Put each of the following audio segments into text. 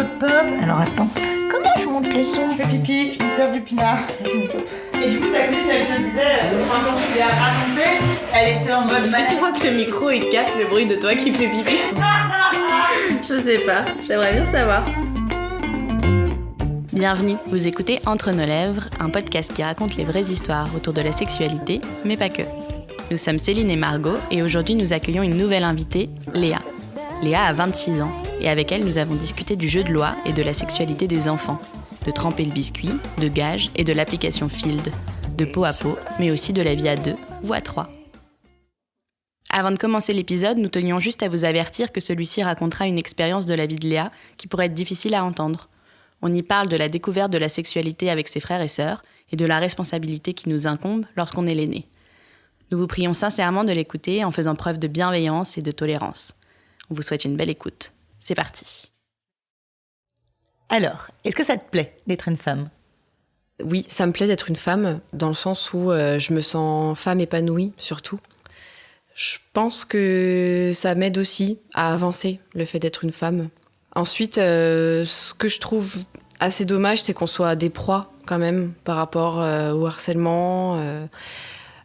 hop. Alors attends, comment je monte le son? Je fais pipi, je me sers du pinard. Et du coup, ta cousine, elle te disait, quand tu lui as raconté, elle était en mode... Est-ce que tu crois que le micro il capte le bruit de toi qui fait pipi? Je sais pas, j'aimerais bien savoir. Bienvenue, vous écoutez Entre nos lèvres, un podcast qui raconte les vraies histoires autour de la sexualité, mais pas que. Nous sommes Céline et Margot et aujourd'hui nous accueillons une nouvelle invitée, Léa. Léa a 26 ans et avec elle nous avons discuté du jeu de loi et de la sexualité des enfants, de tremper le biscuit, de gages et de l'application Field, de peau à peau, mais aussi de la vie à 2 ou à 3. Avant de commencer l'épisode, nous tenions juste à vous avertir que celui-ci racontera une expérience de la vie de Léa qui pourrait être difficile à entendre. On y parle de la découverte de la sexualité avec ses frères et sœurs et de la responsabilité qui nous incombe lorsqu'on est l'aîné. Nous vous prions sincèrement de l'écouter en faisant preuve de bienveillance et de tolérance. On vous souhaite une belle écoute. C'est parti. Alors, est-ce que ça te plaît d'être une femme? Oui, ça me plaît d'être une femme, dans le sens où je me sens femme épanouie, surtout. Je pense que ça m'aide aussi à avancer, le fait d'être une femme. Ensuite, ce que je trouve assez dommage, c'est qu'on soit des proies, quand même, par rapport au harcèlement,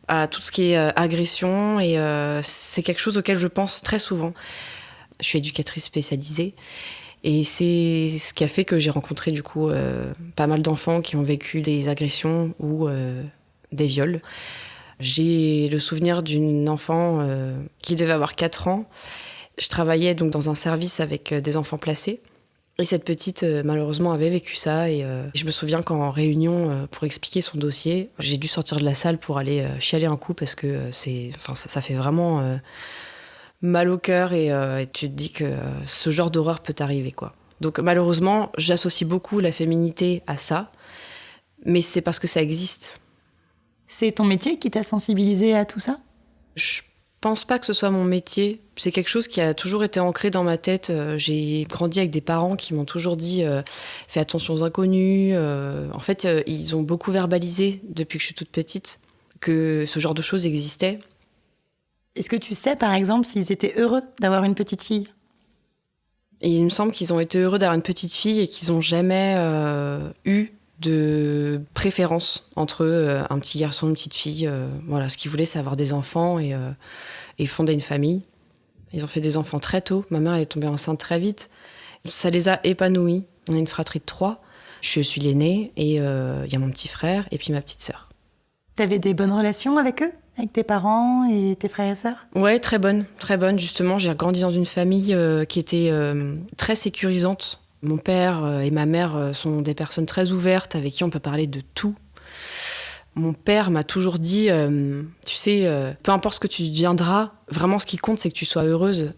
à tout ce qui est agression. Et c'est quelque chose auquel je pense très souvent. Je suis éducatrice spécialisée. Et c'est ce qui a fait que j'ai rencontré, du coup, pas mal d'enfants qui ont vécu des agressions ou des viols. J'ai le souvenir d'une enfant qui devait avoir 4 ans. Je travaillais donc dans un service avec des enfants placés. Et cette petite, malheureusement, avait vécu ça. Et je me souviens qu'en réunion, pour expliquer son dossier, j'ai dû sortir de la salle pour aller chialer un coup parce que ça fait vraiment mal au cœur. Et tu te dis que ce genre d'horreur peut t'arriver, quoi. Donc malheureusement, j'associe beaucoup la féminité à ça. Mais c'est parce que ça existe. C'est ton métier qui t'a sensibilisée à tout ça? Je pense pas que ce soit mon métier. C'est quelque chose qui a toujours été ancré dans ma tête. J'ai grandi avec des parents qui m'ont toujours dit fais attention aux inconnus. En fait, ils ont beaucoup verbalisé depuis que je suis toute petite que ce genre de choses existait. Est-ce que tu sais, par exemple, s'ils étaient heureux d'avoir une petite fille? Et il me semble qu'ils ont été heureux d'avoir une petite fille et qu'ils n'ont jamais eu de préférence entre un petit garçon et une petite fille. Voilà, ce qu'ils voulaient, c'est avoir des enfants et fonder une famille. Ils ont fait des enfants très tôt. Ma mère, elle est tombée enceinte très vite. Ça les a épanouis. On a une fratrie de 3. Je suis l'aînée et il y a mon petit frère et puis ma petite sœur. T'avais des bonnes relations avec eux? Avec tes parents et tes frères et sœurs? Ouais, très bonne, très bonne. Justement, j'ai grandi dans une famille qui était très sécurisante. Mon père et ma mère sont des personnes très ouvertes avec qui on peut parler de tout. Mon père m'a toujours dit, tu sais, peu importe ce que tu deviendras, vraiment ce qui compte, c'est que tu sois heureuse.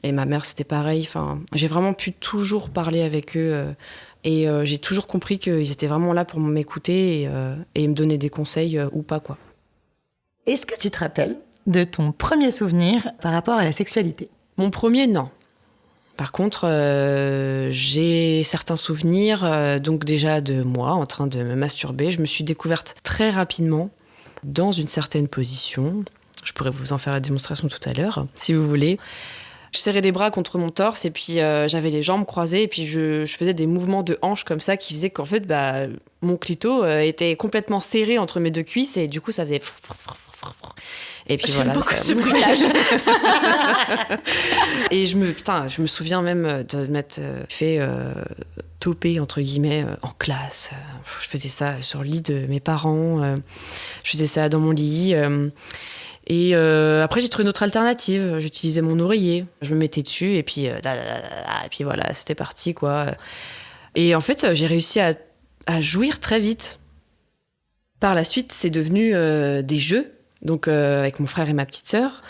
Et ma mère, c'était pareil. Enfin, j'ai vraiment pu toujours parler avec eux. Et j'ai toujours compris qu'ils étaient vraiment là pour m'écouter et me donner des conseils ou pas, quoi. Est-ce que tu te rappelles de ton premier souvenir par rapport à la sexualité? Mon premier, non. Par contre, j'ai certains souvenirs, donc déjà de moi en train de me masturber. Je me suis découverte très rapidement dans une certaine position. Je pourrais vous en faire la démonstration tout à l'heure, si vous voulez. Je serrais les bras contre mon torse et puis j'avais les jambes croisées et puis je faisais des mouvements de hanche comme ça qui faisaient qu'en fait, mon clito était complètement serré entre mes 2 cuisses et du coup, ça faisait... Et puis J'aime voilà, beaucoup ce bruitage. Et je me souviens même de m'être fait toper entre guillemets en classe. Je faisais ça sur le lit de mes parents. Je faisais ça dans mon lit. Et après j'ai trouvé une autre alternative. J'utilisais mon oreiller. Je me mettais dessus et puis et puis voilà, c'était parti, quoi. Et en fait j'ai réussi à jouir très vite. Par la suite, c'est devenu des jeux. Donc avec mon frère et ma petite sœur,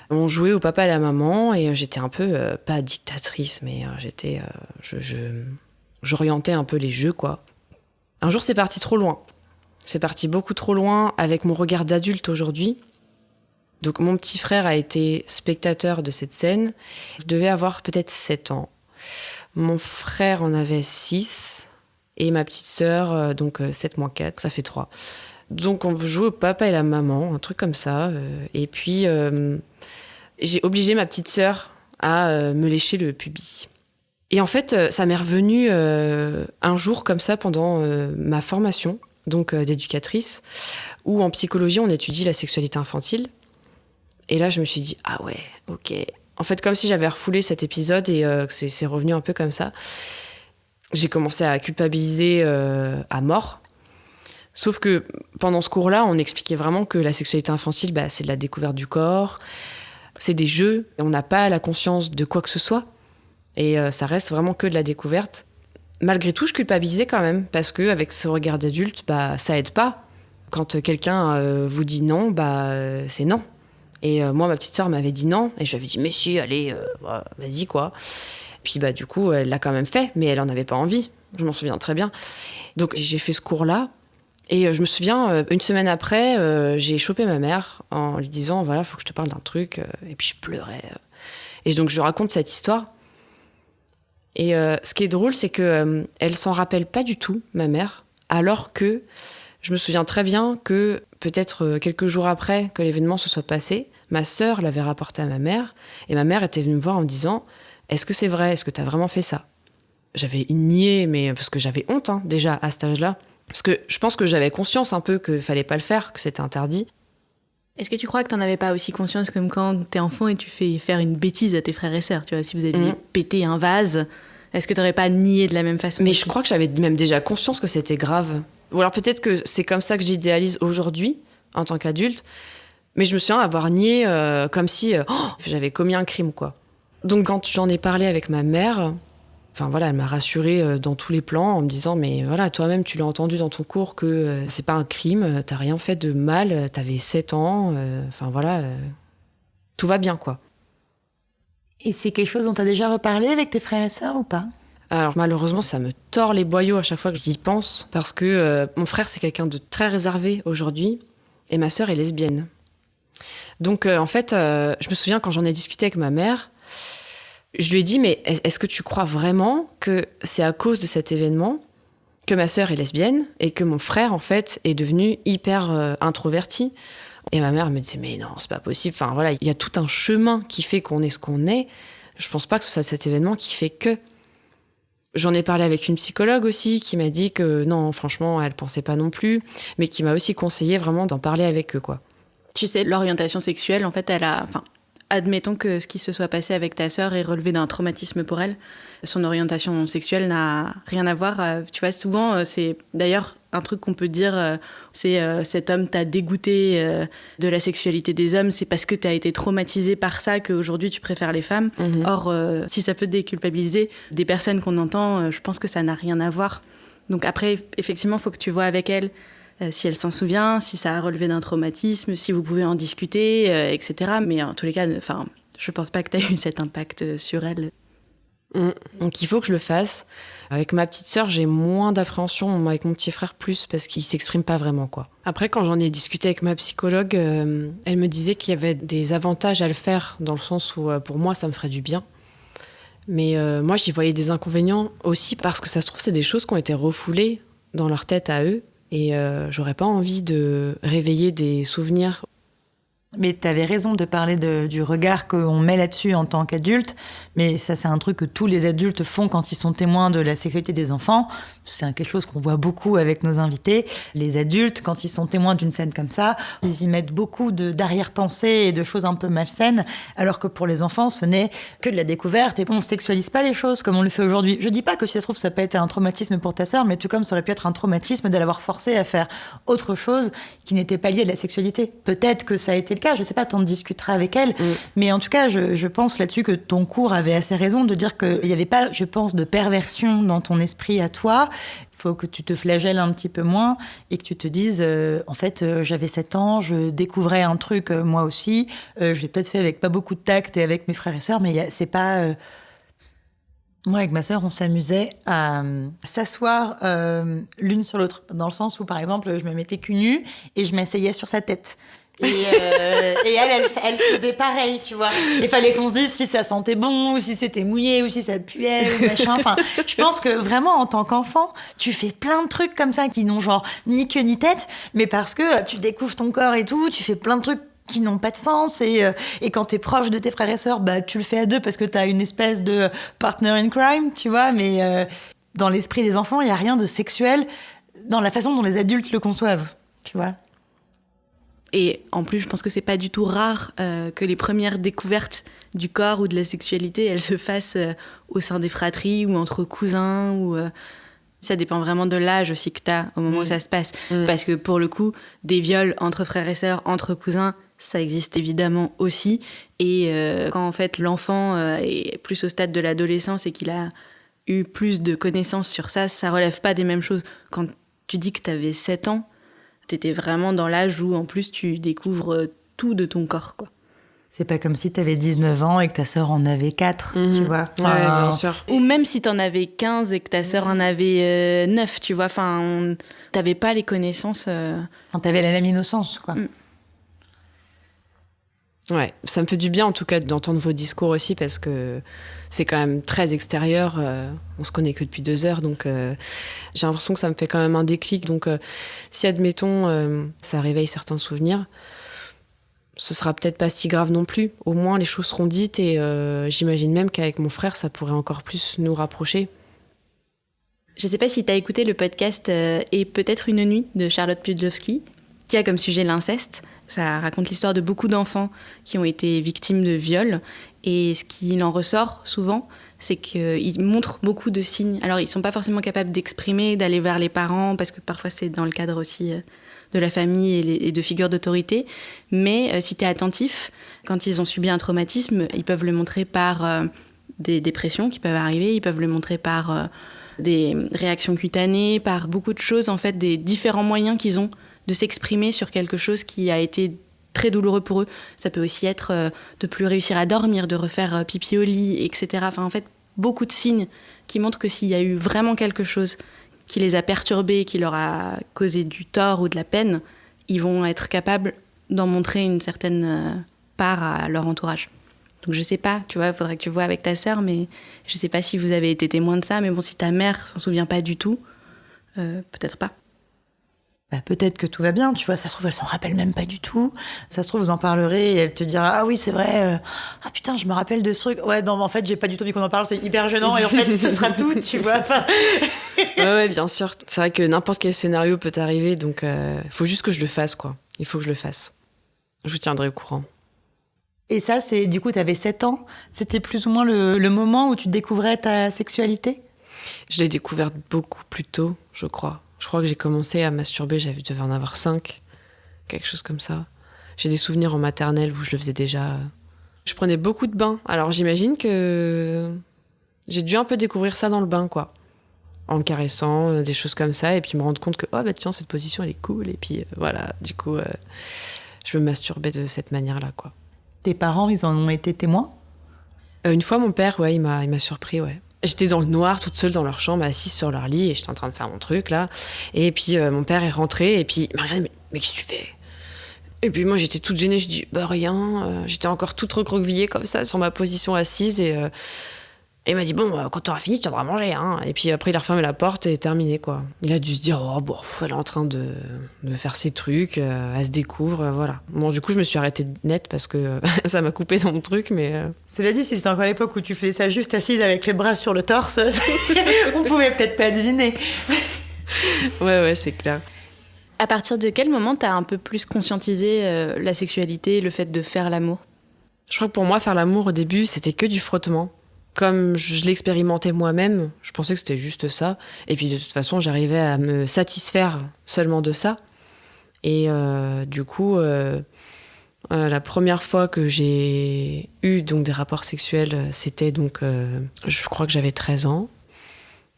on jouait au papa et à la maman et j'étais un peu pas dictatrice, mais j'orientais un peu les jeux, quoi. Un jour, c'est parti trop loin. C'est parti beaucoup trop loin avec mon regard d'adulte aujourd'hui. Donc mon petit frère a été spectateur de cette scène. Je devais avoir peut-être 7 ans. Mon frère en avait 6 et ma petite sœur, donc 7 moins 4, ça fait 3. Donc on jouait au papa et la maman, un truc comme ça. Et puis j'ai obligé ma petite sœur à me lécher le pubis. Et en fait, ça m'est revenu un jour comme ça pendant ma formation donc d'éducatrice, où en psychologie, on étudie la sexualité infantile. Et là, je me suis dit, ah ouais, ok. En fait, comme si j'avais refoulé cet épisode et que c'est revenu un peu comme ça. J'ai commencé à culpabiliser à mort. Sauf que pendant ce cours-là, on expliquait vraiment que la sexualité infantile, c'est de la découverte du corps, c'est des jeux, et on n'a pas la conscience de quoi que ce soit. Et ça reste vraiment que de la découverte. Malgré tout, je culpabilisais quand même, parce qu'avec ce regard d'adulte, ça aide pas. Quand quelqu'un vous dit non, c'est non. Et moi, ma petite sœur m'avait dit non, et je lui avais dit, mais si, allez, vas-y, quoi. Puis du coup, elle l'a quand même fait, mais elle en avait pas envie. Je m'en souviens très bien. Donc j'ai fait ce cours-là, et je me souviens, une semaine après, j'ai chopé ma mère en lui disant, voilà, faut que je te parle d'un truc. Et puis je pleurais. Et donc je lui raconte cette histoire. Et ce qui est drôle, c'est que elle s'en rappelle pas du tout, ma mère, alors que je me souviens très bien que peut-être quelques jours après que l'événement se soit passé, ma sœur l'avait rapporté à ma mère, et ma mère était venue me voir en me disant, est-ce que c'est vrai, est-ce que t'as vraiment fait ça? J'avais nié, mais parce que j'avais honte déjà à cet âge-là, parce que je pense que j'avais conscience un peu qu'il fallait pas le faire, que c'était interdit. Est-ce que tu crois que t'en avais pas aussi conscience comme quand t'es enfant et tu fais faire une bêtise à tes frères et sœurs, tu vois, si vous aviez pété un vase, est-ce que t'aurais pas nié de la même façon? Mais je crois que j'avais même déjà conscience que c'était grave. Ou alors peut-être que c'est comme ça que j'idéalise aujourd'hui, en tant qu'adulte, mais je me souviens avoir nié comme si j'avais commis un crime, quoi. Donc quand j'en ai parlé avec ma mère, elle m'a rassurée dans tous les plans en me disant, mais voilà, toi-même tu l'as entendu dans ton cours que c'est pas un crime, t'as rien fait de mal, t'avais 7 ans, tout va bien, quoi. Et c'est quelque chose dont t'as déjà reparlé avec tes frères et sœurs ou pas? Alors malheureusement, ça me tord les boyaux à chaque fois que j'y pense, parce que mon frère, c'est quelqu'un de très réservé aujourd'hui, et ma sœur est lesbienne. Donc en fait, je me souviens quand j'en ai discuté avec ma mère, je lui ai dit, mais est-ce que tu crois vraiment que c'est à cause de cet événement que ma sœur est lesbienne et que mon frère, en fait, est devenu hyper introverti? Et ma mère me disait, mais non, c'est pas possible. Il y a tout un chemin qui fait qu'on est ce qu'on est. Je pense pas que ce soit cet événement qui fait que. J'en ai parlé avec une psychologue aussi qui m'a dit que non, franchement, elle pensait pas non plus, mais qui m'a aussi conseillé vraiment d'en parler avec eux, quoi. Tu sais, l'orientation sexuelle, en fait, admettons que ce qui se soit passé avec ta sœur est relevé d'un traumatisme pour elle. Son orientation sexuelle n'a rien à voir. Tu vois, souvent, c'est d'ailleurs un truc qu'on peut dire, c'est cet homme t'a dégoûté de la sexualité des hommes, c'est parce que t'as été traumatisé par ça qu'aujourd'hui tu préfères les femmes. Mm-hmm. Or, si ça peut déculpabiliser des personnes qu'on entend, je pense que ça n'a rien à voir. Donc après, effectivement, il faut que tu vois avec elle si elle s'en souvient, si ça a relevé d'un traumatisme, si vous pouvez en discuter, etc. Mais en tous les cas, je pense pas que tu as eu cet impact sur elle. Donc il faut que je le fasse. Avec ma petite sœur, j'ai moins d'appréhension, avec mon petit frère plus, parce qu'il s'exprime pas vraiment, quoi. Après, quand j'en ai discuté avec ma psychologue, elle me disait qu'il y avait des avantages à le faire, dans le sens où pour moi, ça me ferait du bien. Mais moi, j'y voyais des inconvénients aussi, parce que ça se trouve, c'est des choses qui ont été refoulées dans leur tête à eux. Et j'aurais pas envie de réveiller des souvenirs. Mais t'avais raison de parler du regard qu'on met là-dessus en tant qu'adulte. Mais ça, c'est un truc que tous les adultes font quand ils sont témoins de la sexualité des enfants. C'est quelque chose qu'on voit beaucoup avec nos invités. Les adultes, quand ils sont témoins d'une scène comme ça, ils y mettent beaucoup d'arrière-pensées et de choses un peu malsaines. Alors que pour les enfants, ce n'est que de la découverte. Et on ne sexualise pas les choses comme on le fait aujourd'hui. Je dis pas que si ça se trouve, ça peut être un traumatisme pour ta sœur, mais tout comme ça aurait pu être un traumatisme de l'avoir forcé à faire autre chose qui n'était pas lié à de la sexualité. Peut-être que ça a été le cas, je sais pas, t'en discuteras avec elle. Mais en tout cas, je pense là-dessus que ton cours avait assez raison de dire qu'il n'y avait pas, je pense, de perversion dans ton esprit à toi. Il faut que tu te flagelles un petit peu moins et que tu te dises, en fait, j'avais 7 ans, je découvrais un truc moi aussi. Je l'ai peut-être fait avec pas beaucoup de tact et avec mes frères et sœurs, mais c'est pas... Moi, avec ma sœur, on s'amusait à s'asseoir l'une sur l'autre. Dans le sens où, par exemple, je me mettais cul nu et je m'asseyais sur sa tête. Et elle faisait pareil, tu vois. Il fallait qu'on se dise si ça sentait bon, ou si c'était mouillé, ou si ça puait, ou machin. Enfin, je pense que vraiment, en tant qu'enfant, tu fais plein de trucs comme ça qui n'ont genre ni queue ni tête, mais parce que tu découvres ton corps et tout, tu fais plein de trucs qui n'ont pas de sens. Et quand t'es proche de tes frères et sœurs, bah, tu le fais à deux parce que t'as une espèce de partner in crime, tu vois. Mais dans l'esprit des enfants, il n'y a rien de sexuel dans la façon dont les adultes le conçoivent, tu vois. Et en plus, je pense que c'est pas du tout rare que les premières découvertes du corps ou de la sexualité, elles se fassent au sein des fratries ou entre cousins. Ça dépend vraiment de l'âge aussi que t'as au moment où ça se passe. Parce que pour le coup, des viols entre frères et sœurs, entre cousins, ça existe évidemment aussi. Et quand en fait l'enfant est plus au stade de l'adolescence et qu'il a eu plus de connaissances sur ça, ça relève pas des mêmes choses. Quand tu dis que t'avais 7 ans, t'étais vraiment dans l'âge où, en plus, tu découvres tout de ton corps, quoi. C'est pas comme si t'avais 19 ans et que ta sœur en avait 4, tu vois. Ouais, bien sûr. Ou même si t'en avais 15 et que ta sœur en avait 9, tu vois. Enfin, t'avais pas les connaissances... Enfin, t'avais la même innocence, quoi. Ouais, ça me fait du bien en tout cas d'entendre vos discours aussi parce que c'est quand même très extérieur. On se connaît que depuis 2 heures, donc j'ai l'impression que ça me fait quand même un déclic. Donc si admettons ça réveille certains souvenirs, ce sera peut-être pas si grave non plus. Au moins les choses seront dites et j'imagine même qu'avec mon frère ça pourrait encore plus nous rapprocher. Je sais pas si t'as écouté le podcast Et peut-être une nuit de Charlotte Pudlowski, qui a comme sujet l'inceste. Ça raconte l'histoire de beaucoup d'enfants qui ont été victimes de viols. Et ce qu'il en ressort souvent, c'est qu'ils montrent beaucoup de signes. Alors, ils ne sont pas forcément capables d'exprimer, d'aller vers les parents, parce que parfois c'est dans le cadre aussi de la famille et de figures d'autorité. Mais si tu es attentif, quand ils ont subi un traumatisme, ils peuvent le montrer par des dépressions qui peuvent arriver, ils peuvent le montrer par des réactions cutanées, par beaucoup de choses, en fait, des différents moyens qu'ils ont de s'exprimer sur quelque chose qui a été très douloureux pour eux. Ça peut aussi être de plus réussir à dormir, de refaire pipi au lit, etc. Enfin, en fait, beaucoup de signes qui montrent que s'il y a eu vraiment quelque chose qui les a perturbés, qui leur a causé du tort ou de la peine, ils vont être capables d'en montrer une certaine part à leur entourage. Donc je sais pas, tu vois, il faudrait que tu vois avec ta sœur, mais je sais pas si vous avez été témoin de ça, mais bon, si ta mère s'en souvient pas du tout, peut-être pas. Bah, peut-être que tout va bien, tu vois, ça se trouve, elle s'en rappelle même pas du tout. Ça se trouve, vous en parlerez et elle te dira « Ah oui, c'est vrai, ah putain, je me rappelle de ce truc. Ouais, non, mais en fait, j'ai pas du tout envie qu'on en parle, c'est hyper gênant et en fait, ce sera tout, tu vois. Enfin... ouais, bien sûr. C'est vrai que n'importe quel scénario peut arriver, donc faut juste que je le fasse, quoi. Il faut que je le fasse. Je vous tiendrai au courant. Et ça, c'est du coup, t'avais 7 ans. C'était plus ou moins le moment où tu découvrais ta sexualité ? Je l'ai découverte beaucoup plus tôt, je crois. Je crois que j'ai commencé à masturber, je devais en avoir 5, quelque chose comme ça. J'ai des souvenirs en maternelle où je le faisais déjà. Je prenais beaucoup de bains, alors j'imagine que j'ai dû un peu découvrir ça dans le bain, quoi. En me caressant, des choses comme ça, et puis me rendre compte que, oh bah tiens, cette position, elle est cool, et puis voilà, du coup, je me masturbais de cette manière-là, quoi. Tes parents, ils en ont été témoins ? Une fois, mon père, ouais, il m'a surpris, ouais. J'étais dans le noir, toute seule dans leur chambre, assise sur leur lit, et j'étais en train de faire mon truc, là. Et puis, mon père est rentré, et puis il m'a regardé, mais qu'est-ce que tu fais ? Et puis moi, j'étais toute gênée, je dis, bah rien. J'étais encore toute recroquevillée comme ça, sur ma position assise, et il m'a dit, bon, quand t'auras fini, tu viendras manger, hein. Et puis après, il a refermé la porte, et terminé, quoi. Il a dû se dire, oh, bon, elle est en train de faire ses trucs, elle se découvre, voilà. Bon, du coup, je me suis arrêtée net, parce que ça m'a coupé dans mon truc, mais... Cela dit, si c'était encore l'époque où tu faisais ça juste assise avec les bras sur le torse, on pouvait peut-être pas deviner. Ouais, c'est clair. À partir de quel moment t'as un peu plus conscientisé la sexualité, le fait de faire l'amour ? Je crois que pour moi, faire l'amour, au début, c'était que du frottement. Comme je l'expérimentais moi-même, je pensais que c'était juste ça. Et puis de toute façon, j'arrivais à me satisfaire seulement de ça. Et du coup, la première fois que j'ai eu donc, des rapports sexuels, c'était donc, je crois que j'avais 13 ans.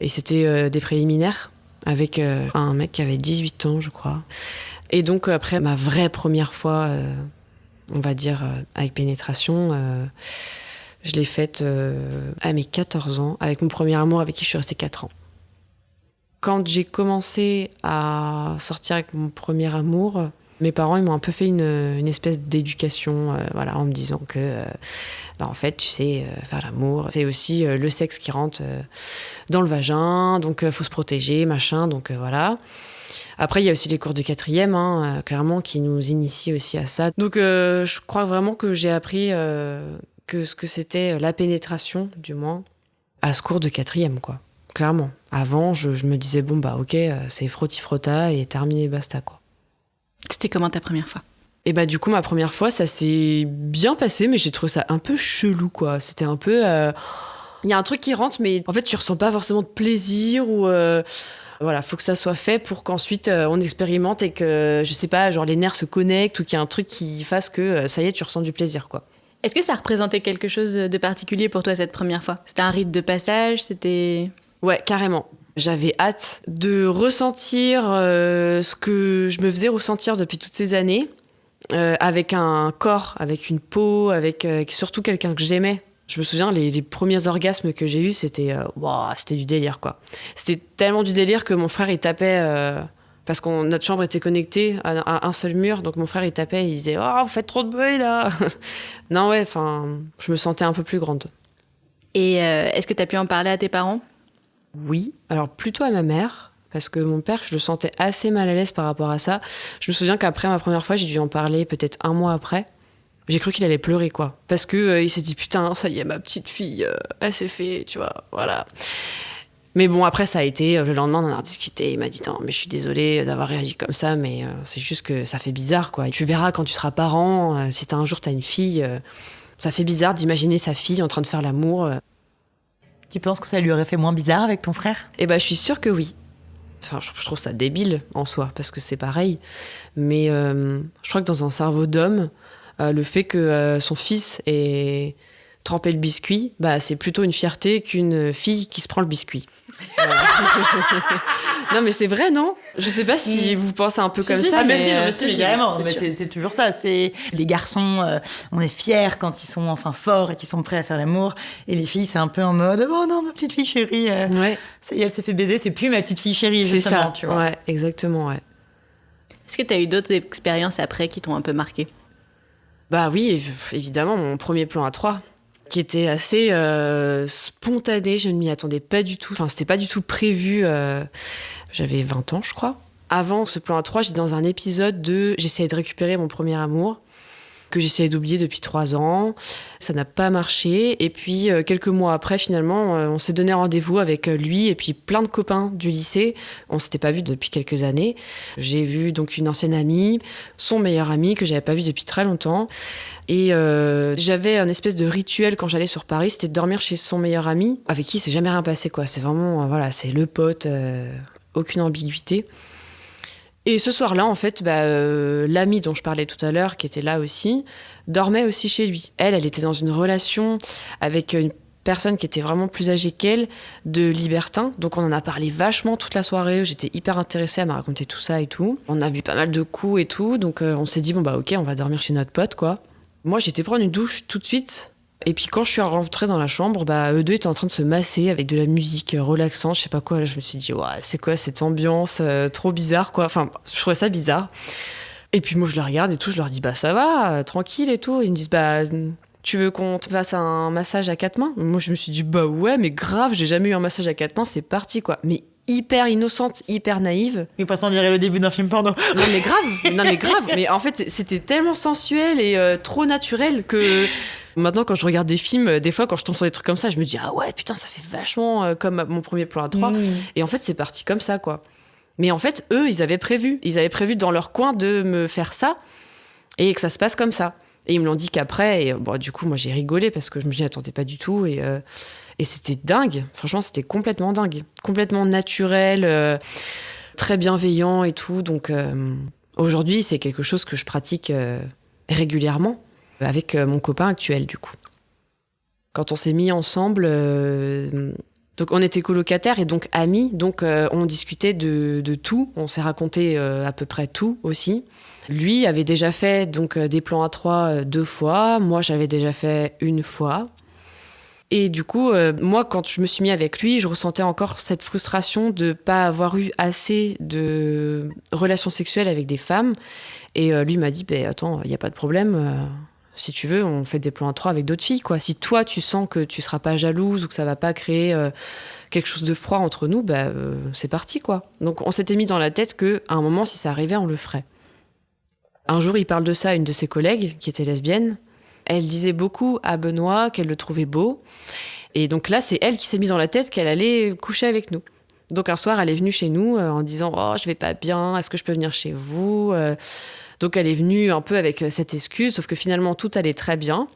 Et c'était des préliminaires avec un mec qui avait 18 ans, je crois. Et donc après, ma vraie première fois, on va dire, avec pénétration... je l'ai faite à mes 14 ans, avec mon premier amour avec qui je suis restée 4 ans. Quand j'ai commencé à sortir avec mon premier amour, mes parents ils m'ont un peu fait une espèce d'éducation, voilà, en me disant que, en fait, tu sais, faire l'amour, c'est aussi le sexe qui rentre dans le vagin, donc faut se protéger, machin, donc voilà. Après, il y a aussi les cours de 4e, clairement, qui nous initient aussi à ça. Donc, je crois vraiment que j'ai appris que ce que c'était la pénétration, du moins, à ce cours de 4e, quoi. Clairement. Avant, je me disais, bon, bah, ok, c'est frotti-frotta et terminé, basta, quoi. C'était comment ta première fois? Et bah, du coup, ma première fois, ça s'est bien passé, mais j'ai trouvé ça un peu chelou, quoi. C'était un peu... Il y a un truc qui rentre, mais en fait, tu ressens pas forcément de plaisir ou... Voilà, faut que ça soit fait pour qu'ensuite on expérimente et que, je sais pas, genre les nerfs se connectent ou qu'il y a un truc qui fasse que, ça y est, tu ressens du plaisir, quoi. Est-ce que ça représentait quelque chose de particulier pour toi cette première fois? C'était un rite de passage? C'était... Ouais, carrément. J'avais hâte de ressentir ce que je me faisais ressentir depuis toutes ces années, avec un corps, avec une peau, avec surtout quelqu'un que j'aimais. Je me souviens, les premiers orgasmes que j'ai eus, c'était c'était du délire, quoi. C'était tellement du délire que mon frère, il tapait... parce que notre chambre était connectée à un seul mur, donc mon frère, il tapait, il disait « Oh, vous faites trop de bruit, là !» Non, ouais, enfin, je me sentais un peu plus grande. Et est-ce que tu as pu en parler à tes parents? Oui, alors plutôt à ma mère, parce que mon père, je le sentais assez mal à l'aise par rapport à ça. Je me souviens qu'après ma première fois, j'ai dû en parler peut-être un mois après. J'ai cru qu'il allait pleurer, quoi. Parce que il s'est dit, putain, ça y est, ma petite fille, elle s'est fait, tu vois, voilà. Mais bon, après, ça a été, le lendemain, on en a discuté. Il m'a dit, non, mais je suis désolée d'avoir réagi comme ça, mais c'est juste que ça fait bizarre, quoi. Et tu verras quand tu seras parent, si un jour t'as une fille, ça fait bizarre d'imaginer sa fille en train de faire l'amour. Tu penses que ça lui aurait fait moins bizarre avec ton frère? Eh ben, je suis sûre que oui. Enfin, je trouve ça débile en soi, parce que c'est pareil. Mais je crois que dans un cerveau d'homme, le fait que son fils ait trempé le biscuit, bah, c'est plutôt une fierté qu'une fille qui se prend le biscuit. Voilà. Non, mais c'est vrai, non? Je sais pas si vous pensez un peu comme ça. Ah, mais mais si, carrément. Mais c'est toujours ça. C'est les garçons, on est fiers quand ils sont enfin forts et qu'ils sont prêts à faire l'amour. Et les filles, c'est un peu en mode, oh non, ma petite fille chérie, ouais. ça y est, elle s'est fait baiser. C'est plus ma petite fille chérie, C'est justement, ça. tu vois. Ouais, exactement, ouais. Est-ce que tu as eu d'autres expériences après qui t'ont un peu marqué? Bah oui, évidemment, mon premier plan à 3, qui était assez spontané, je ne m'y attendais pas du tout. Enfin, c'était pas du tout prévu. J'avais 20 ans, je crois. Avant ce plan à 3, j'étais dans un épisode de j'essayais de récupérer mon premier amour, que j'essayais d'oublier depuis 3 ans. Ça n'a pas marché. Et puis, quelques mois après, finalement, on s'est donné rendez-vous avec lui et puis plein de copains du lycée. On s'était pas vus depuis quelques années. J'ai vu donc une ancienne amie, son meilleur ami que j'avais pas vu depuis très longtemps. Et j'avais un espèce de rituel quand j'allais sur Paris, c'était de dormir chez son meilleur ami, avec qui c'est jamais rien passé, quoi. C'est vraiment, voilà, c'est le pote, aucune ambiguïté. Et ce soir-là, en fait, l'amie dont je parlais tout à l'heure, qui était là aussi, dormait aussi chez lui. Elle était dans une relation avec une personne qui était vraiment plus âgée qu'elle, de libertin. Donc on en a parlé vachement toute la soirée. J'étais hyper intéressée à me raconter tout ça et tout. On a bu pas mal de coups et tout. Donc on s'est dit, bon bah ok, on va dormir chez notre pote, quoi. Moi, j'étais prendre une douche tout de suite. Et puis quand je suis rentrée dans la chambre, eux deux étaient en train de se masser avec de la musique relaxante, je sais pas quoi. Là, je me suis dit, ouais, c'est quoi cette ambiance trop bizarre, quoi. Enfin, je trouvais ça bizarre. Et puis moi, je les regarde et tout, je leur dis, bah ça va, tranquille et tout. Et ils me disent, bah tu veux qu'on te fasse un massage à 4 mains? Moi, je me suis dit, bah ouais, mais grave, j'ai jamais eu un massage à 4 mains, c'est parti, quoi. Mais hyper innocente, hyper naïve. Mais pas sans dirait le début d'un film porno. Non mais grave. Mais en fait, c'était tellement sensuel et trop naturel que maintenant, quand je regarde des films, des fois, quand je tombe sur des trucs comme ça, je me dis, ah ouais, putain, ça fait vachement comme mon premier plan à 3. Et en fait, c'est parti comme ça, quoi. Mais en fait, eux, ils avaient prévu dans leur coin de me faire ça et que ça se passe comme ça. Et ils me l'ont dit qu'après, et bon, du coup, moi, j'ai rigolé parce que je me attendais pas du tout et c'était dingue. Franchement, c'était complètement dingue. Complètement naturel, très bienveillant et tout. Donc, aujourd'hui, c'est quelque chose que je pratique régulièrement avec mon copain actuel, du coup. Quand on s'est mis ensemble, donc on était colocataires et donc amis. Donc, on discutait de tout. On s'est raconté à peu près tout aussi. Lui avait déjà fait donc, des plans à 3 2 fois. Moi, j'avais déjà fait 1 fois. Et du coup, moi, quand je me suis mis avec lui, je ressentais encore cette frustration de ne pas avoir eu assez de relations sexuelles avec des femmes. Et lui m'a dit, attends, il n'y a pas de problème, si tu veux, on fait des plans à 3 avec d'autres filles, quoi. Si toi, tu sens que tu seras pas jalouse ou que ça va pas créer quelque chose de froid entre nous, c'est parti, quoi. Donc, on s'était mis dans la tête qu'à un moment, si ça arrivait, on le ferait. Un jour, il parle de ça à une de ses collègues, qui était lesbienne. Elle disait beaucoup à Benoît qu'elle le trouvait beau. Et donc là, c'est elle qui s'est mise dans la tête qu'elle allait coucher avec nous. Donc un soir, elle est venue chez nous en disant « Oh, je vais pas bien, est-ce que je peux venir chez vous ?» Donc elle est venue un peu avec cette excuse, sauf que finalement, tout allait très bien.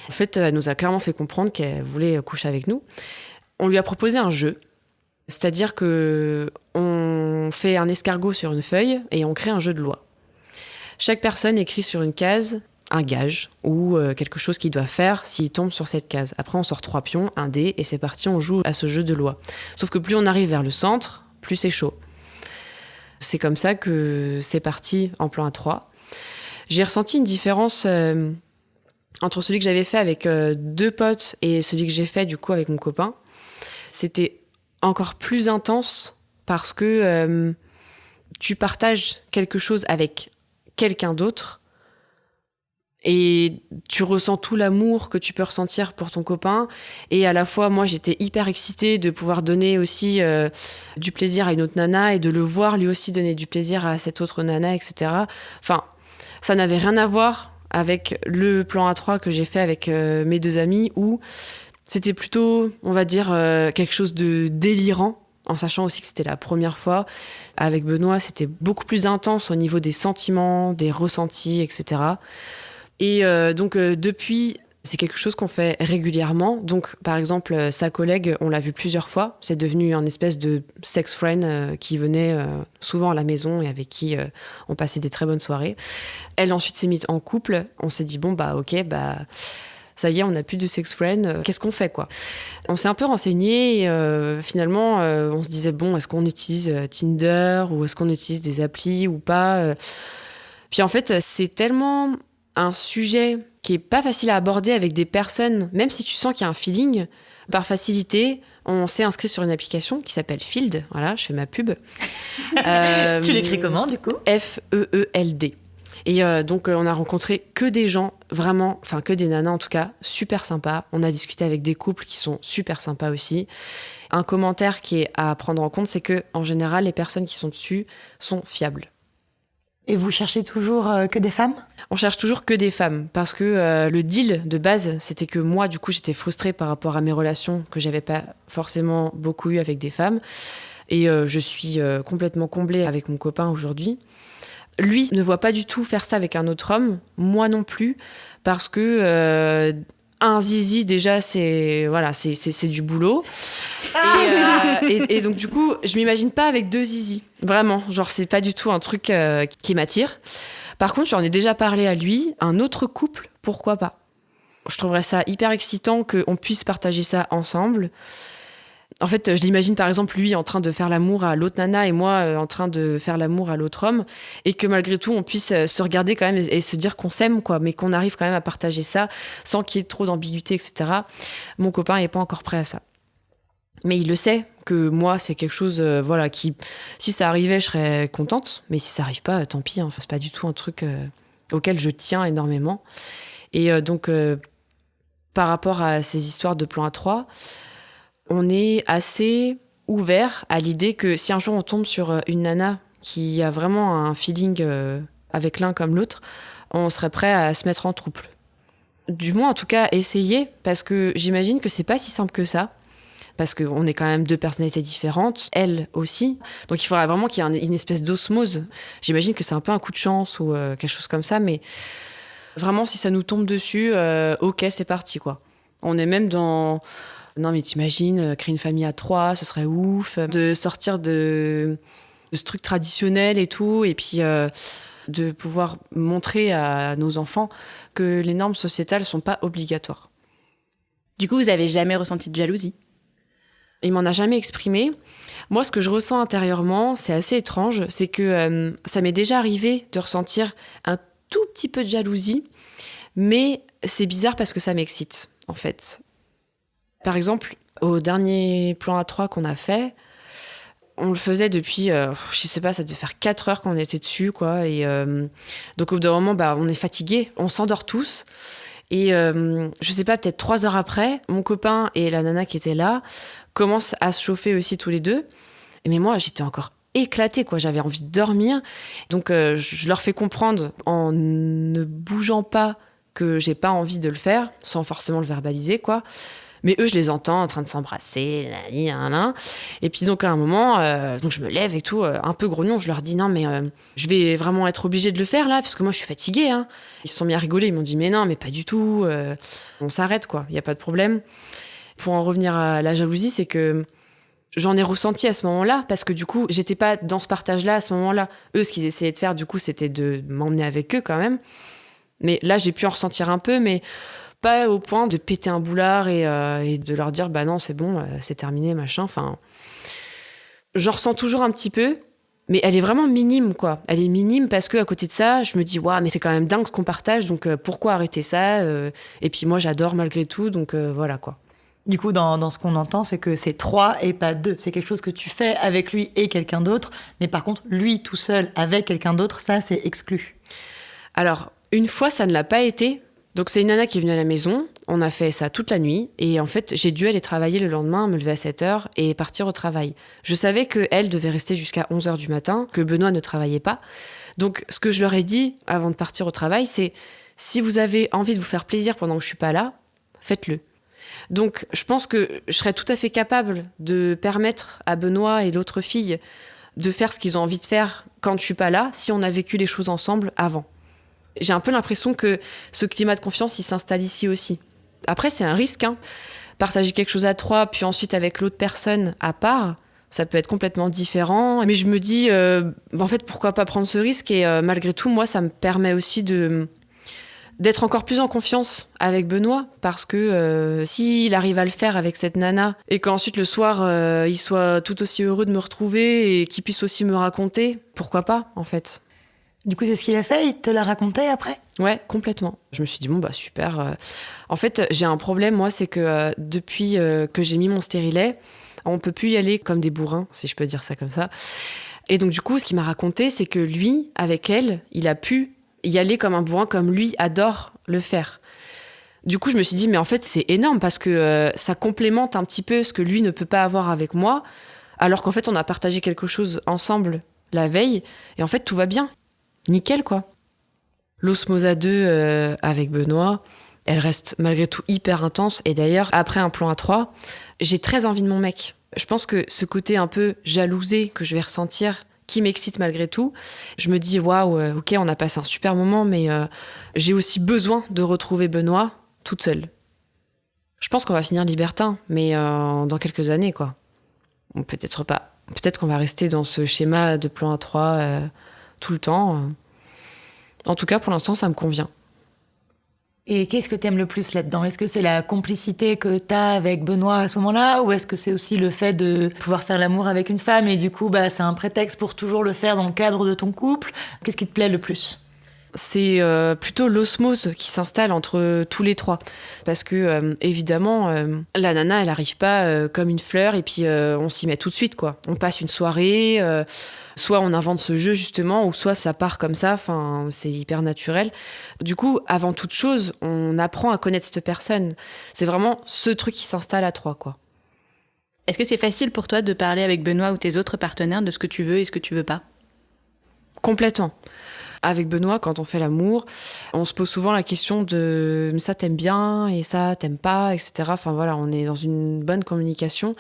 En fait, elle nous a clairement fait comprendre qu'elle voulait coucher avec nous. On lui a proposé un jeu, c'est-à-dire qu'on fait un escargot sur une feuille et on crée un jeu de loi. Chaque personne écrit sur une case un gage ou quelque chose qu'il doit faire s'il tombe sur cette case. Après, on sort 3 pions, un dé, et c'est parti, on joue à ce jeu de loi. Sauf que plus on arrive vers le centre, plus c'est chaud. C'est comme ça que c'est parti en plan A3. J'ai ressenti une différence entre celui que j'avais fait avec 2 potes et celui que j'ai fait du coup avec mon copain. C'était encore plus intense parce que tu partages quelque chose avec quelqu'un d'autre et tu ressens tout l'amour que tu peux ressentir pour ton copain. Et à la fois, moi, j'étais hyper excitée de pouvoir donner aussi du plaisir à une autre nana et de le voir lui aussi donner du plaisir à cette autre nana, etc. Enfin, ça n'avait rien à voir avec le plan A3 que j'ai fait avec mes 2 amis où c'était plutôt, on va dire, quelque chose de délirant, en sachant aussi que c'était la première fois. Avec Benoît, c'était beaucoup plus intense au niveau des sentiments, des ressentis, etc. Et donc, depuis, c'est quelque chose qu'on fait régulièrement. Donc, par exemple, sa collègue, on l'a vu plusieurs fois. C'est devenu un espèce de sex friend qui venait souvent à la maison et avec qui on passait des très bonnes soirées. Elle, ensuite, s'est mise en couple. On s'est dit, bon, ok, ça y est, on n'a plus de sex friend. Qu'est-ce qu'on fait, quoi? On s'est un peu renseigné et finalement, on se disait, bon, est-ce qu'on utilise Tinder ou est-ce qu'on utilise des applis ou pas? Puis en fait, c'est tellement un sujet qui est pas facile à aborder avec des personnes, même si tu sens qu'il y a un feeling, par facilité, on s'est inscrit sur une application qui s'appelle Field. Voilà, je fais ma pub. Tu l'écris comment, du coup? F-E-E-L-D. Et donc, on a rencontré que des gens, vraiment, enfin, que des nanas en tout cas, super sympas. On a discuté avec des couples qui sont super sympas aussi. Un commentaire qui est à prendre en compte, c'est que en général, les personnes qui sont dessus sont fiables. Et vous cherchez toujours que des femmes? On cherche toujours que des femmes parce que le deal de base, c'était que moi, du coup, j'étais frustrée par rapport à mes relations que j'avais pas forcément beaucoup eues avec des femmes. Et je suis complètement comblée avec mon copain aujourd'hui. Lui ne voit pas du tout faire ça avec un autre homme, moi non plus, parce que un zizi déjà c'est du boulot. Et donc du coup, je m'imagine pas avec 2 zizis. Vraiment, genre c'est pas du tout un truc qui m'attire. Par contre, j'en ai déjà parlé à lui, un autre couple, pourquoi pas. Je trouverais ça hyper excitant qu'on puisse partager ça ensemble. En fait, je l'imagine par exemple lui en train de faire l'amour à l'autre nana et moi en train de faire l'amour à l'autre homme, et que malgré tout on puisse se regarder quand même et se dire qu'on s'aime, quoi, mais qu'on arrive quand même à partager ça sans qu'il y ait trop d'ambiguïté, etc. Mon copain n'est pas encore prêt à ça. Mais il le sait que moi c'est quelque chose qui, si ça arrivait, je serais contente, mais si ça arrive pas, tant pis, hein. C'est pas du tout un truc auquel je tiens énormément. Et donc par rapport à ces histoires de plan A3, on est assez ouvert à l'idée que si un jour on tombe sur une nana qui a vraiment un feeling avec l'un comme l'autre, on serait prêt à se mettre en trouble. Du moins, en tout cas, essayer, parce que j'imagine que c'est pas si simple que ça, parce qu'on est quand même 2 personnalités différentes, elle aussi. Donc il faudrait vraiment qu'il y ait une espèce d'osmose. J'imagine que c'est un peu un coup de chance ou quelque chose comme ça, mais vraiment, si ça nous tombe dessus, ok, c'est parti, quoi. On est même dans... Non, mais t'imagines, créer une famille à 3, ce serait ouf. De sortir de ce truc traditionnel et tout, et puis de pouvoir montrer à nos enfants que les normes sociétales sont pas obligatoires. Du coup, vous avez jamais ressenti de jalousie? Il m'en a jamais exprimé. Moi, ce que je ressens intérieurement, c'est assez étrange, c'est que ça m'est déjà arrivé de ressentir un tout petit peu de jalousie, mais c'est bizarre parce que ça m'excite, en fait. Par exemple, au dernier plan A3 qu'on a fait, On le faisait depuis, je sais pas, ça devait faire 4 heures qu'on était dessus, quoi. Et donc, au bout d'un moment, on est fatigués, on s'endort tous. Et je sais pas, peut-être 3 heures après, mon copain et la nana qui était là commencent à se chauffer aussi tous les deux. Mais moi, j'étais encore éclatée, quoi. J'avais envie de dormir. Donc, je leur fais comprendre en ne bougeant pas que j'ai pas envie de le faire, sans forcément le verbaliser, quoi. Mais eux, je les entends en train de s'embrasser, là. Et puis donc à un moment, donc je me lève et tout, un peu grognon, je leur dis non mais je vais vraiment être obligée de le faire là, parce que moi je suis fatiguée. Hein. Ils se sont mis à rigoler, ils m'ont dit mais non, mais pas du tout, on s'arrête quoi, il y a pas de problème. Pour en revenir à la jalousie, c'est que j'en ai ressenti à ce moment-là, parce que du coup, j'étais pas dans ce partage-là à ce moment-là. Eux, ce qu'ils essayaient de faire, du coup, c'était de m'emmener avec eux quand même. Mais là, j'ai pu en ressentir un peu, mais pas au point de péter un boulard et de leur dire bah non c'est bon, c'est terminé machin. Enfin, j'en ressens toujours un petit peu, mais elle est vraiment minime quoi. Elle est minime parce que à côté de ça, je me dis waouh mais c'est quand même dingue ce qu'on partage, donc pourquoi arrêter ça et puis moi j'adore malgré tout, donc voilà quoi. Du coup, dans ce qu'on entend, c'est que c'est 3 et pas 2. C'est quelque chose que tu fais avec lui et quelqu'un d'autre, mais par contre, lui tout seul avec quelqu'un d'autre, ça c'est exclu. Alors, une fois ça ne l'a pas été. Donc c'est une nana qui est venue à la maison, on a fait ça toute la nuit, et en fait j'ai dû aller travailler le lendemain, me lever à 7h et partir au travail. Je savais qu'elle devait rester jusqu'à 11h du matin, que Benoît ne travaillait pas. Donc ce que je leur ai dit avant de partir au travail, c'est si vous avez envie de vous faire plaisir pendant que je suis pas là, faites-le. Donc je pense que je serais tout à fait capable de permettre à Benoît et l'autre fille de faire ce qu'ils ont envie de faire quand je suis pas là, si on a vécu les choses ensemble avant. J'ai un peu l'impression que ce climat de confiance, il s'installe ici aussi. Après, c'est un risque, hein. Partager quelque chose à 3, puis ensuite avec l'autre personne à part, ça peut être complètement différent. Mais je me dis, en fait, pourquoi pas prendre ce risque ? Et malgré tout, moi, ça me permet aussi d'être encore plus en confiance avec Benoît, parce que s'il arrive à le faire avec cette nana, et qu'ensuite le soir, il soit tout aussi heureux de me retrouver, et qu'il puisse aussi me raconter, pourquoi pas, en fait ? Du coup, c'est ce qu'il a fait, il te l'a raconté après ? Ouais, complètement. Je me suis dit, bon, bah super. En fait, j'ai un problème, moi, c'est que depuis que j'ai mis mon stérilet, on peut plus y aller comme des bourrins, si je peux dire ça comme ça. Et donc, du coup, ce qu'il m'a raconté, c'est que lui, avec elle, il a pu y aller comme un bourrin, comme lui adore le faire. Du coup, je me suis dit, mais en fait, c'est énorme, parce que ça complémente un petit peu ce que lui ne peut pas avoir avec moi, alors qu'en fait, on a partagé quelque chose ensemble la veille, et en fait, tout va bien. Nickel, quoi. L'osmose à 2 avec Benoît, elle reste malgré tout hyper intense. Et d'ailleurs, après un plan à 3, j'ai très envie de mon mec. Je pense que ce côté un peu jalousé que je vais ressentir, qui m'excite malgré tout, je me dis, waouh, ok, on a passé un super moment, mais j'ai aussi besoin de retrouver Benoît toute seule. Je pense qu'on va finir libertin, mais dans quelques années, quoi. Bon, peut-être pas. Peut-être qu'on va rester dans ce schéma de plan à 3 tout le temps. En tout cas, pour l'instant, ça me convient. Et qu'est-ce que t'aimes le plus là-dedans ? Est-ce que c'est la complicité que t'as avec Benoît à ce moment-là, ou est-ce que c'est aussi le fait de pouvoir faire l'amour avec une femme et du coup, c'est un prétexte pour toujours le faire dans le cadre de ton couple ? Qu'est-ce qui te plaît le plus ? C'est plutôt l'osmose qui s'installe entre tous les trois. Parce que, évidemment, la nana, elle arrive pas comme une fleur et puis on s'y met tout de suite, quoi. On passe une soirée, soit on invente ce jeu, justement, ou soit ça part comme ça, enfin, c'est hyper naturel. Du coup, avant toute chose, on apprend à connaître cette personne. C'est vraiment ce truc qui s'installe à 3, quoi. Est-ce que c'est facile pour toi de parler avec Benoît ou tes autres partenaires de ce que tu veux et ce que tu veux pas ? Complètement. Avec Benoît, quand on fait l'amour, on se pose souvent la question de ça t'aimes bien et ça t'aimes pas, etc. Enfin voilà, on est dans une bonne communication.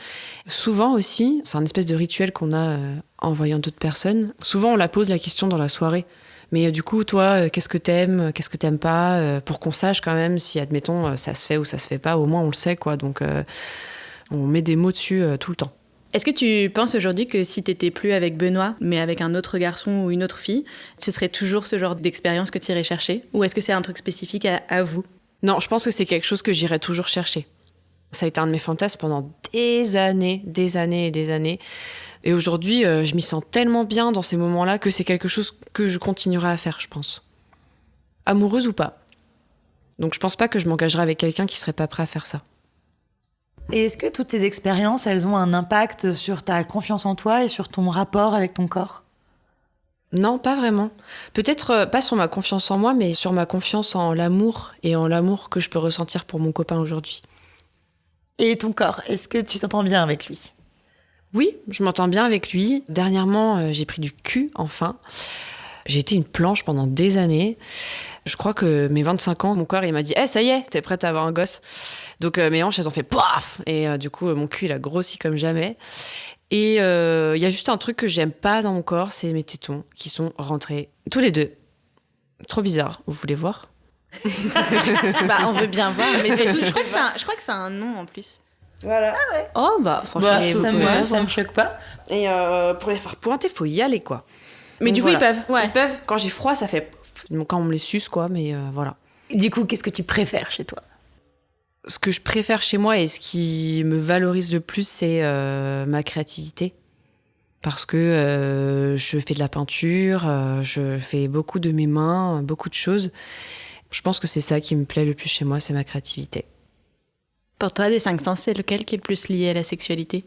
Souvent aussi, c'est un espèce de rituel qu'on a en voyant d'autres personnes. Souvent, on la pose la question dans la soirée. Mais du coup, toi, qu'est-ce que t'aimes pas, pour qu'on sache quand même si, admettons, ça se fait ou ça se fait pas. Au moins, on le sait, quoi. Donc, on met des mots dessus tout le temps. Est-ce que tu penses aujourd'hui que si t'étais plus avec Benoît, mais avec un autre garçon ou une autre fille, ce serait toujours ce genre d'expérience que tu irais chercher ? Ou est-ce que c'est un truc spécifique à vous ? Non, je pense que c'est quelque chose que j'irais toujours chercher. Ça a été un de mes fantasmes pendant des années. Et aujourd'hui, je m'y sens tellement bien dans ces moments-là que c'est quelque chose que je continuerai à faire, je pense. Amoureuse ou pas. Donc je pense pas que je m'engagerai avec quelqu'un qui serait pas prêt à faire ça. Et est-ce que toutes ces expériences, elles ont un impact sur ta confiance en toi et sur ton rapport avec ton corps ? Non, pas vraiment. Peut-être pas sur ma confiance en moi, mais sur ma confiance en l'amour et en l'amour que je peux ressentir pour mon copain aujourd'hui. Et ton corps, est-ce que tu t'entends bien avec lui ? Oui, je m'entends bien avec lui. Dernièrement, j'ai pris du cul, enfin. J'ai été une planche pendant des années. Je crois que mes 25 ans, mon corps, il m'a dit « ça y est, t'es prête à avoir un gosse ?» Donc mes hanches, elles ont fait « paf !» Et du coup, mon cul, il a grossi comme jamais. Et il y a juste un truc que j'aime pas dans mon corps, c'est mes tétons qui sont rentrés tous les deux. Trop bizarre, vous voulez voir ? On veut bien voir, mais surtout, je crois que ça a un nom en plus. Voilà. Ah ouais. Oh franchement, Ça me choque pas. Et pour les faire pointer, faut y aller, quoi. Mais donc, du coup, voilà. ils peuvent. Ouais. Ils peuvent. Quand j'ai froid, ça fait quand on me les suce, quoi. Mais voilà. Du coup, qu'est-ce que tu préfères chez toi ? Ce que je préfère chez moi et ce qui me valorise le plus, c'est ma créativité. Parce que je fais de la peinture, je fais beaucoup de mes mains, beaucoup de choses. Je pense que c'est ça qui me plaît le plus chez moi, c'est ma créativité. Pour toi, des 5 sens, c'est lequel qui est le plus lié à la sexualité ?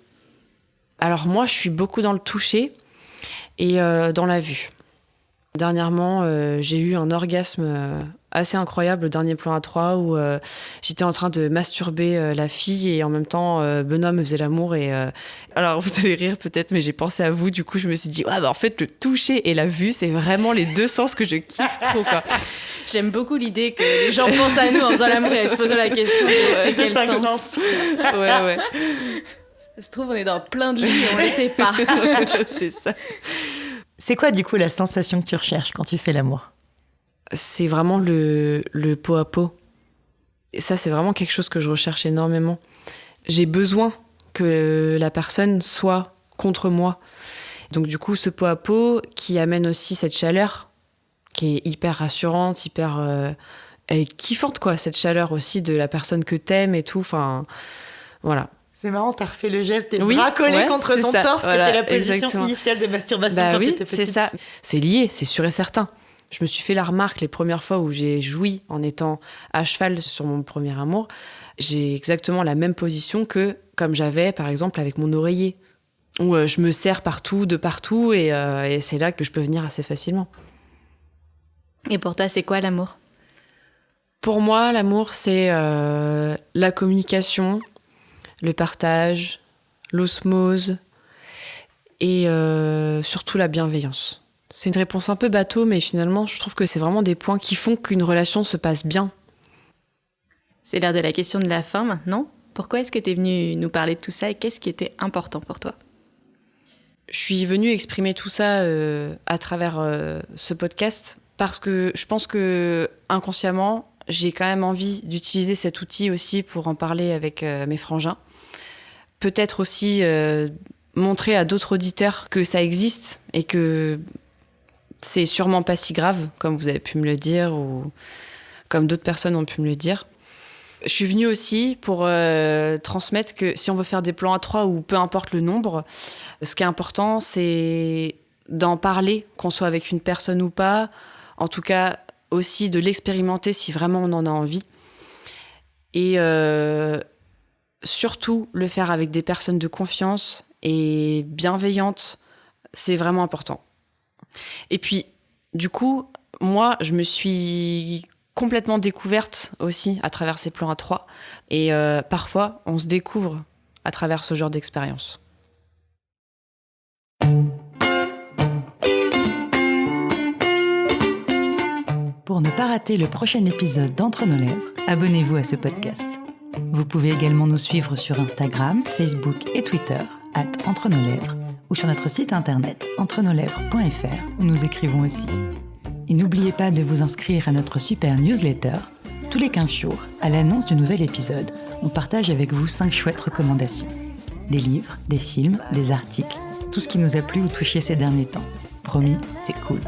Alors moi, je suis beaucoup dans le toucher et dans la vue. Dernièrement, j'ai eu un orgasme assez incroyable, le dernier plan à 3, où j'étais en train de masturber la fille et en même temps, Benoît me faisait l'amour. Et alors, vous allez rire peut-être, mais j'ai pensé à vous. Du coup, je me suis dit, en fait, le toucher et la vue, c'est vraiment les deux sens que je kiffe trop, quoi. J'aime beaucoup l'idée que les gens pensent à nous en faisant l'amour et en se posant la question de c'est quel sens. Ouais. Ça se trouve, on est dans plein de lits et on le sait pas. C'est ça. C'est quoi, du coup, la sensation que tu recherches quand tu fais l'amour ? C'est vraiment le peau à peau. Et ça, c'est vraiment quelque chose que je recherche énormément. J'ai besoin que la personne soit contre moi. Donc du coup, ce peau à peau qui amène aussi cette chaleur, qui est hyper rassurante, elle est kiffante, quoi, cette chaleur aussi de la personne que t'aimes et tout. Enfin, voilà. C'est marrant, t'as refait le geste des bras collés contre ton torse, qui était la position initiale de masturbation quand t'étais petite. C'est ça. C'est lié, c'est sûr et certain. Je me suis fait la remarque les premières fois où j'ai joui en étant à cheval sur mon premier amour. J'ai exactement la même position que comme j'avais, par exemple, avec mon oreiller, où je me serre partout, de partout, et c'est là que je peux venir assez facilement. Et pour toi, c'est quoi l'amour ? Pour moi, l'amour, c'est la communication, le partage, l'osmose et surtout la bienveillance. C'est une réponse un peu bateau, mais finalement, je trouve que c'est vraiment des points qui font qu'une relation se passe bien. C'est l'heure de la question de la fin maintenant. Pourquoi est-ce que tu es venue nous parler de tout ça et qu'est-ce qui était important pour toi ? Je suis venue exprimer tout ça à travers ce podcast parce que je pense que inconsciemment, j'ai quand même envie d'utiliser cet outil aussi pour en parler avec mes frangins. Peut-être aussi montrer à d'autres auditeurs que ça existe et que c'est sûrement pas si grave, comme vous avez pu me le dire ou comme d'autres personnes ont pu me le dire. Je suis venue aussi pour transmettre que si on veut faire des plans à 3 ou peu importe le nombre, ce qui est important, c'est d'en parler, qu'on soit avec une personne ou pas, en tout cas aussi de l'expérimenter si vraiment on en a envie. Et surtout le faire avec des personnes de confiance et bienveillantes, c'est vraiment important. Et puis, du coup, moi, je me suis complètement découverte aussi à travers ces plans à 3. Et parfois, on se découvre à travers ce genre d'expérience. Pour ne pas rater le prochain épisode d'Entre nos lèvres, abonnez-vous à ce podcast. Vous pouvez également nous suivre sur Instagram, Facebook et Twitter @EntreNosLèvres ou sur notre site internet entrenoslèvres.fr où nous écrivons aussi. Et n'oubliez pas de vous inscrire à notre super newsletter. Tous les 15 jours, à l'annonce du nouvel épisode, on partage avec vous 5 chouettes recommandations. Des livres, des films, des articles, tout ce qui nous a plu ou touché ces derniers temps. Promis, c'est cool.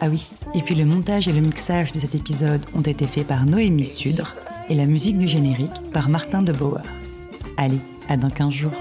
Ah oui, et puis le montage et le mixage de cet épisode ont été faits par Noémie Sudre et la musique du générique par Martin de Bauer. Allez, à dans 15 jours.